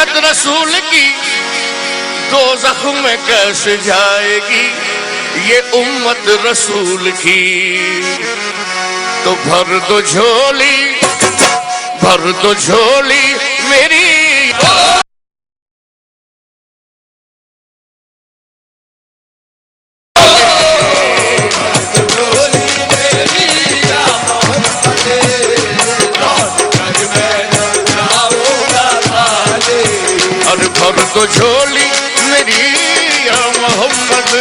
जन्नत रसूल की दोज़ख में कैसे जाएगी ये उम्मत रसूल की। तो भर दो झोली मेरी। भर दो झोली मेरी या मोहम्मद,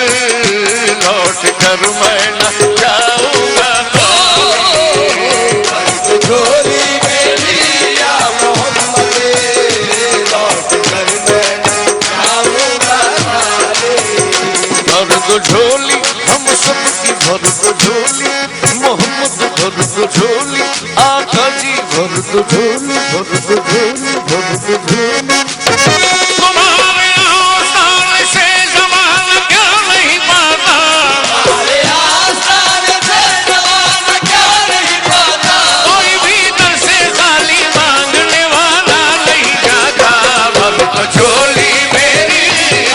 लौट कर मैं न जाऊंगा। भर दो झोली मेरी या मोहम्मद, लौट कर मैं न जाऊंगा। भर दो झोली हम सबकी, भर दो झोली मोहम्मद, भर दो झोली आका जी, भर दो झोली, भर दो झोली, भर दो झोली। तुम्हारे आस्थान से ज़माना क्या नहीं पाता, तुम्हारे आस्थान से ज़माना क्या नहीं पाता। कोई भी दर से खाली मांगने वाला नहीं जाता। भर दो झोली मेरी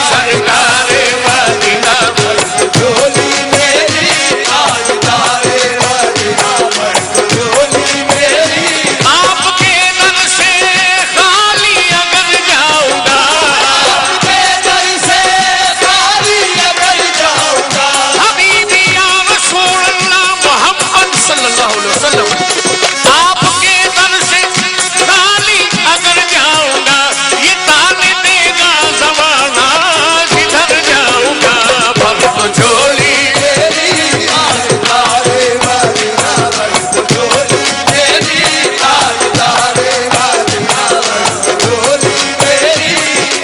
सरकारे मदीना, भर दो झोली मेरी ताजदारे मदीना, भर दो झोली मेरी। आपके दर से खाली अगर जाऊंगा, आपके दर से खाली अगर जाऊंगा, हबीबी या रसूल अल्लाह मोहम्मद सल्लल्लाहु अलैहि वसल्लम, आपके दर से खाली अगर जाऊंगा, ये ताने देगा ज़माना जिधर जाऊंगा। भर दो झोली मेरी ताजदारे मदीना, भर दो झोली मेरी ताजदारे मदीना, भर दो झोली मेरी।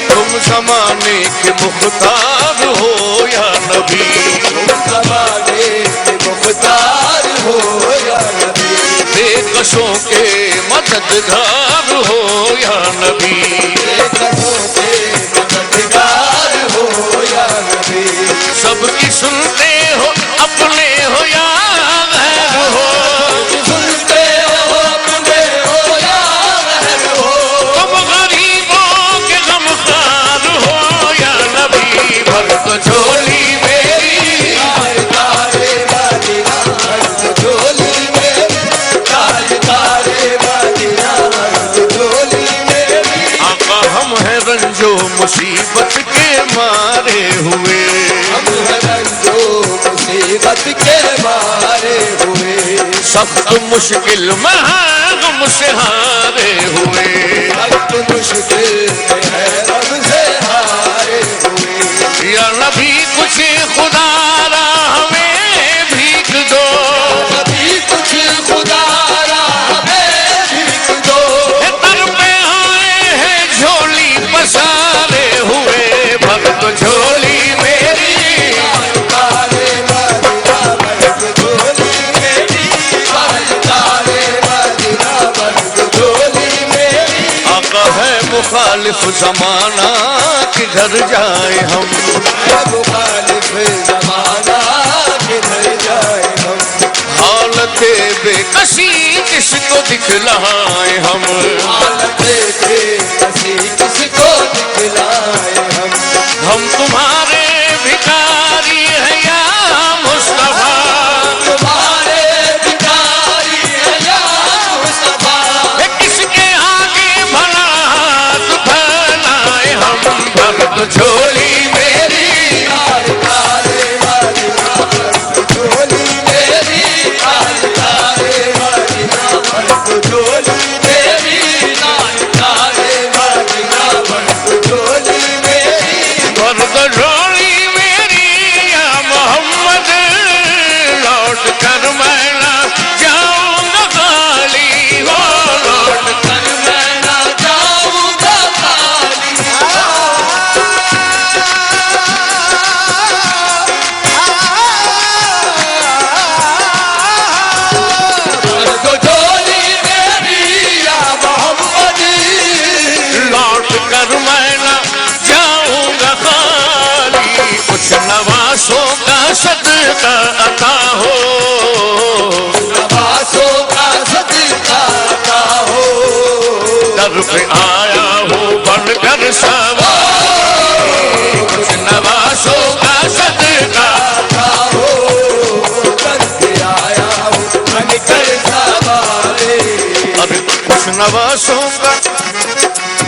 तुम ज़माने के मुख्तार हो या नबी, तुम ज़माने के मुख्तार हो या नबी। बेकसों के मददगार हो या नबी, बेकसों के मददगार हो या नबी। सबकी सुनते हो अपने हो या गैर हो, सुनते हो अपने हो या गैर हो। तुम गरीबों के गमखार हो या नबी। भर दो झोली मेरी ताजदारे मदीना, भर दो झोली मेरी ताजदारे मदीना, भर दो झोली मेरी। आका हम हैं रंजो मुसीबत के मारे हुए, हम हैं रंजो मुसीबत के मारे हुए। सख्त मुश्किल में हैं गम से हारे हुए, सख्त मुश्किल में हैं गम से हारे हुए। या नबी कुछ खुदारा हमें भीख दो, नबी कुछ खुदारा हमें भीख दो। दर पे आए हैं झोली पसारे हुए। भर दो झोली मेरी ताजदारे मदीना, भर दो झोली मेरी ताजदारे मदीना, भर दो झोली मेरी। आका है मुखालिफ ज़माना किधर जाए हम, है मुखालिफ ज़माना किधर जाए हम। हालत बेकसी किसको दिखलाए हम, हालत बेकसी किसको दिखलाए हम। हम तुम्हारे भिखारी हैं या मुस्तफा, तुम्हारे भिखारी हैं या मुस्तफा। किसके आगे भला हाथ फैलाए हम। भर दो झोली मेरी ताजदारे मदीना, भर दो झोली मेरी ताजदारे मदीना, भर दो झोली मेरी ताजदारे मदीना, भर दो झोली मेरी। भर दो झोली मेरी या मोहम्मद, लौट कर मैं न जाऊंगा खाली हो, लौट कर मैं न जाऊंगा खाली।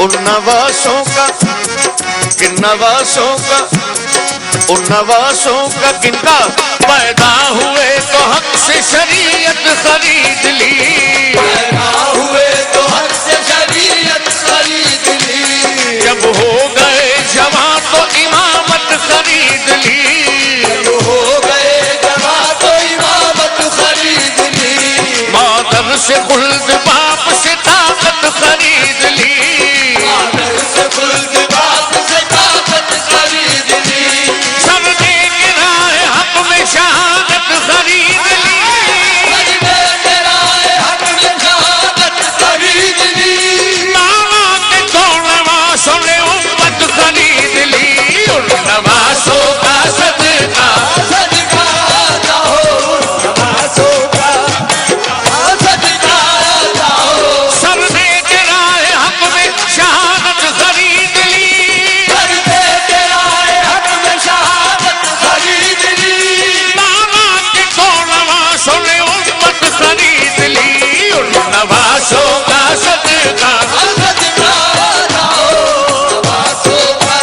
उन नवासों का किन नवासों का उन नवासों का किनका पैदा हुए तो हक से शरीयत खरीद ली, पैदा हुए तो हक से शरीयत खरीद ली, जब हो गए जवां तो इमामत खरीद ली, जब हो गए जवां तो इमामत खरीद ली, मादर से खुल्द बाप से ताकत खरीद ली, मादर से खुल्द बाप से ताकत खरीद ली, सब दे के राह हक में शहादत खरीद ली, मजबे तेरा हक में शहादत खरीद ली, मामा के दो नवासों ने उम्मत खरीद ली, उन नवासों का सदका सदका आता हो नवासों का, सदका आता हो, सब दे के राह हक में शहादत खरीद ली, मजबे तेरा हक में शहादत खरीद ली, मामा के दो नवासों ने उम्मत खरीद ली, उन नवासों का सदका सदका आता हो नवासों का,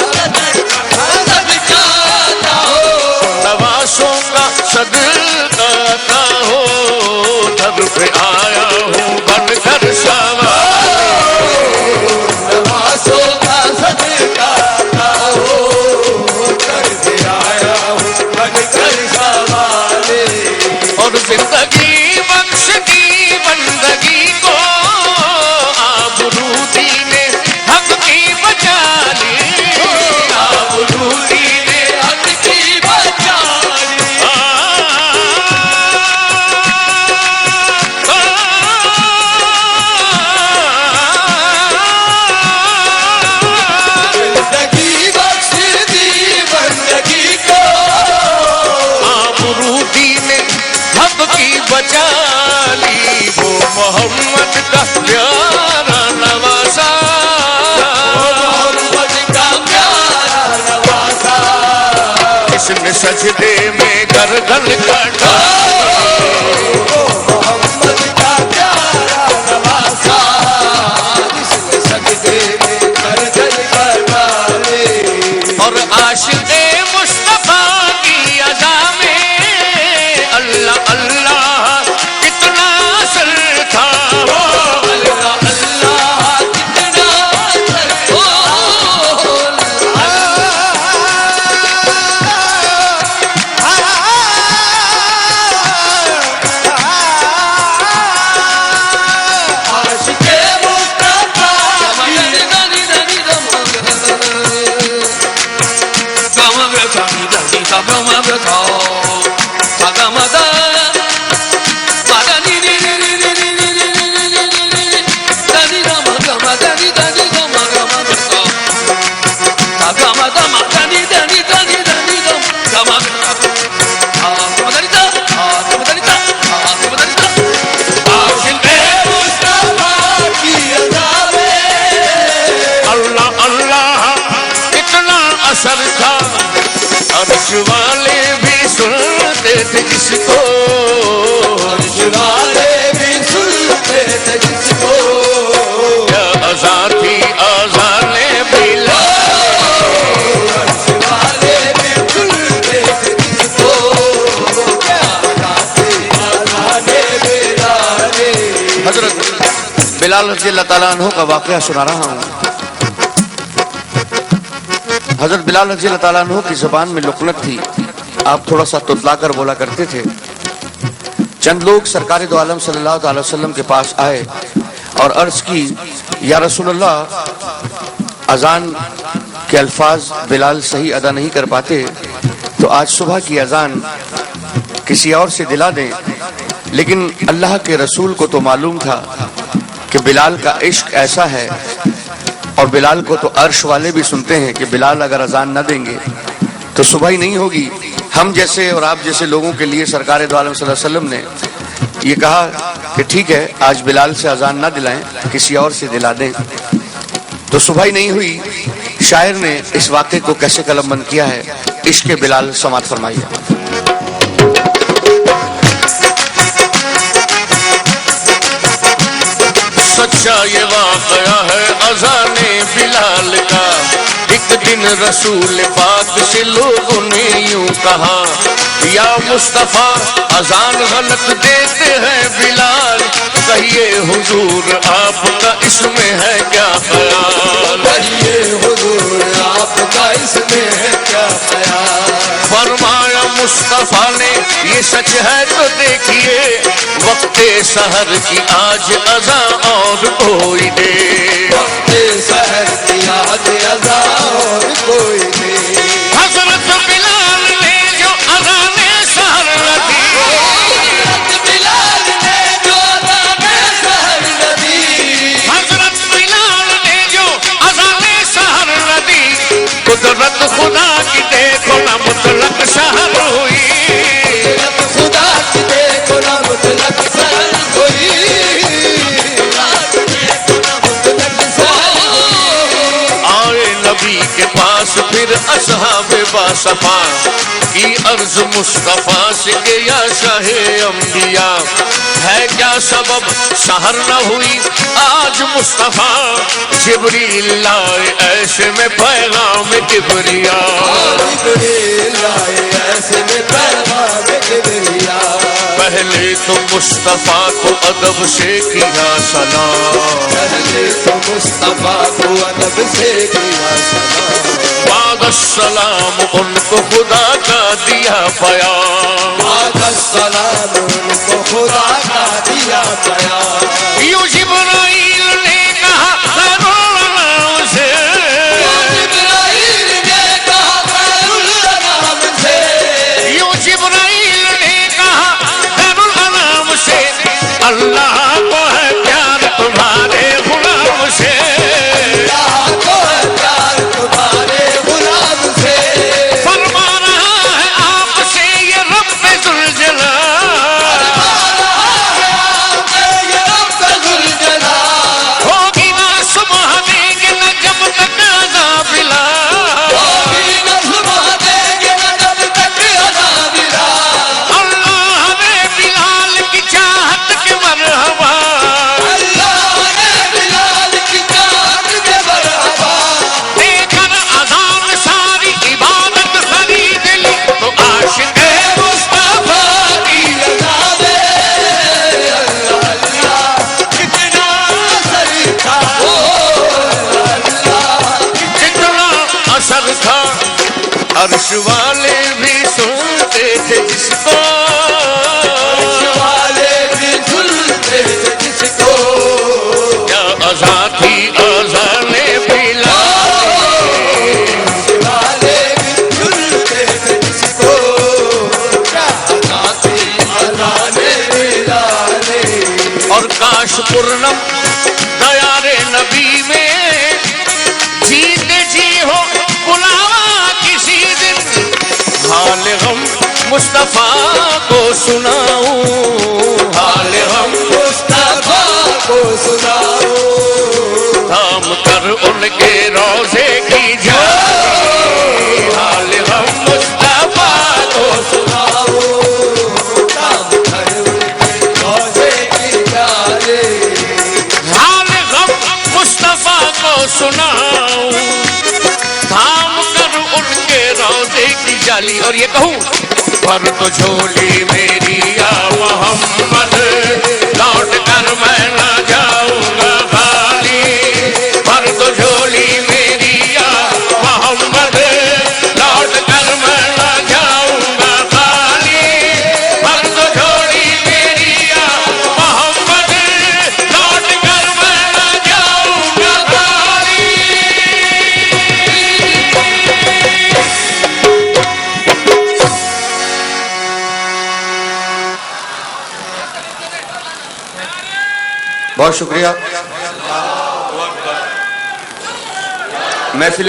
सदका आता हो, नवासों का सदका आता हो, दर पे आया हूँ बनकर सवार, नवासों का सदका आता हो, करके आया हूँ बनकर सवारे, और जिंदगी बख्श दी बंदगी को आबरूदी ने हक की बचा ली, आबरूदी ने हक की बचा ली, जिंदगी बख्श दी बंदगी को, आबरूदी ने हक की बचा ली, वो मोहम्मद का प्यारा नवासा, मोहम्मद का प्यारा नवासा, इसने सजदे में गर्दन कटा, मोहम्मद का प्यारा नवासा, जिसने सजदे में गर्दन कटाए, और आशिक़े मुस्तफा की अदा में अल्लाह अल्लाह कितना असर था, अल्लाह अल्लाह कितना असर, आशिक़े मुस्तफा आशिक़े मुस्तफा की अदा में अल्लाह अल्लाह कितना असर था, अर्श वाले भी सुनते थे जिसको, वाले भी सुनते थे जिसको, क्या अज़ा थी अज़ाने बिलाल, वाले भी सुनते थे जिसको, क्या गाते गाने बिलाले, हजरत बिलाल रज़ी अल्लाह ताला अन्हु का वाक़या सुना रहा हूँ। हजरत बिलाल रज़ी अल्लाह ताला अन्हु की ज़ुबान में लुकनत थी, आप थोड़ा सा तुतला कर बोला करते थे। चंद लोग सरकार दो आलम सल्लल्लाहु अलैहि वसल्लम के पास आए और अर्ज की, या रसूलल्लाह, अजान के अल्फाज बिलाल सही अदा नहीं कर पाते, तो आज सुबह की अजान किसी और से दिला दें। लेकिन अल्लाह के रसूल को तो मालूम था कि बिलाल का इश्क ऐसा है, और बिलाल को तो अर्श वाले भी सुनते हैं कि बिलाल अगर अजान न देंगे तो सुबह ही नहीं होगी। हम जैसे और आप जैसे लोगों के लिए सरकार दो आलम सल्लल्लाहु अलैहि वसल्लम ने ये कहा कि ठीक है, आज बिलाल से अजान ना दिलाएं, किसी और से दिला दें, तो सुबह ही नहीं हुई। शायर ने इस वाक़े को कैसे कलमबंद किया है, इश्क़ बिलाल समात फरमाइए। सच्चा ये वाक़या है अज़ाने बिलाल का। एक दिन रसूल पाक से लोगों ने यूं कहा, या मुस्तफा अजान गलत देते हैं बिलाल, कहिए हुजूर आपका इसमें है क्या ख्याल। कहिए हुजूर आपका इसमें है क्या ख्याल। फरमाया मुस्तफा ने ये सच है तो देखिए, वक्ते सहर की आज अज़ा और कोई दे। वक्ते सहर की आज अज़ा और कोई दे। हज़रत बिलाल ने जो अज़ाने सहर रखी, हज़रत बिलाल ने जो अज़ाने सहर रखी, हज़रत बिलाल ने जो अज़ाने सहर रखी, कुदरत खुदा की देखो ना मुतलक सहर हुई। कुदरत खुदा की देखो ना मुतलक सहर हुई। आए नबी के पास फिर असहाबे बासफा की अर्ज मुस्तफा से के या शाहे अंबिया, है क्या सबब सहर न हुई आज मुस्तफा। जिब्रील लाए ऐसे में पैगाम किबरिया, जिब्रील लाए ऐसे में पैगाम किबरिया। पहले तो मुस्तफा को अदब से किया सलाम, पहले तो मुस्तफा को अदब से किया सलाम, बाद सलाम उनको खुदा का दिया बयान। बाद सलाम उनको खुदा का दिया बयान। यूं जिब्राइल ने कहा खैरुल से, जिब्राइल ने कहा खैरुल अनाम से, यूं जिब्राइल ने कहा खैरुल अनाम से, अल्लाह को है प्यार तुम्हारे गुलाम से। अल्लाह को है प्यार तुम्हारे गुलाम से। फरमा रहा है आपसे ये रब्बे जुल जलाल, ये रब जुल जलाल। होगी ना सुबह देंगे न जब तक अज़ाब बिलाल। होगी न सुबह देंगे न जब तक अज़ाब बिलाल। अल्लाह ने बिलाल की चाहत के मरहबा, अल्लाह ने बिलाल की चाहत के मरहबा। देकर अज़ान सारी इबादत खरीद ली, तो आशिक़ मुस्तफा की लगावे अल्लाह अल्लाह कितना सरीखा हो। जितना असर था अर्श वाले भी सुनते थे जिसको, वाले भी सुनते थे जिसको। क्या अज़ा थी अज़ाने बिलाल। वाले भी सुनते थे जिसको। क्या अज़ाती अज़ाने बिलाले। और काश पूर्णम दयारे नबी में जीते जी हो बुलावा किसी दिन, हाल हम मुस्तफा को सुनाऊं, हाल हम मुस्तफा को सुनाओ। थाम कर उनके रोजे की जाली, हाल हम मुस्तफा को सुनाओ। काम कर उनके रोज़े की जाले। हाल हम मुस्तफा को सुनाऊं, थाम कर उनके रोजे की जाली। और ये कहूँ पर तो झोली मेरी या मोहम्मद, लौट कर मैं ना जाऊंगा खाली। पर तो झोली मेरी या मोहम्मद, लौट कर मैं ना जाऊंगा खाली। पर तो झोली मेरी या मोहम्मद, लौट कर मैं ना जाऊंगा खाली। बहुत शुक्रिया। महफिल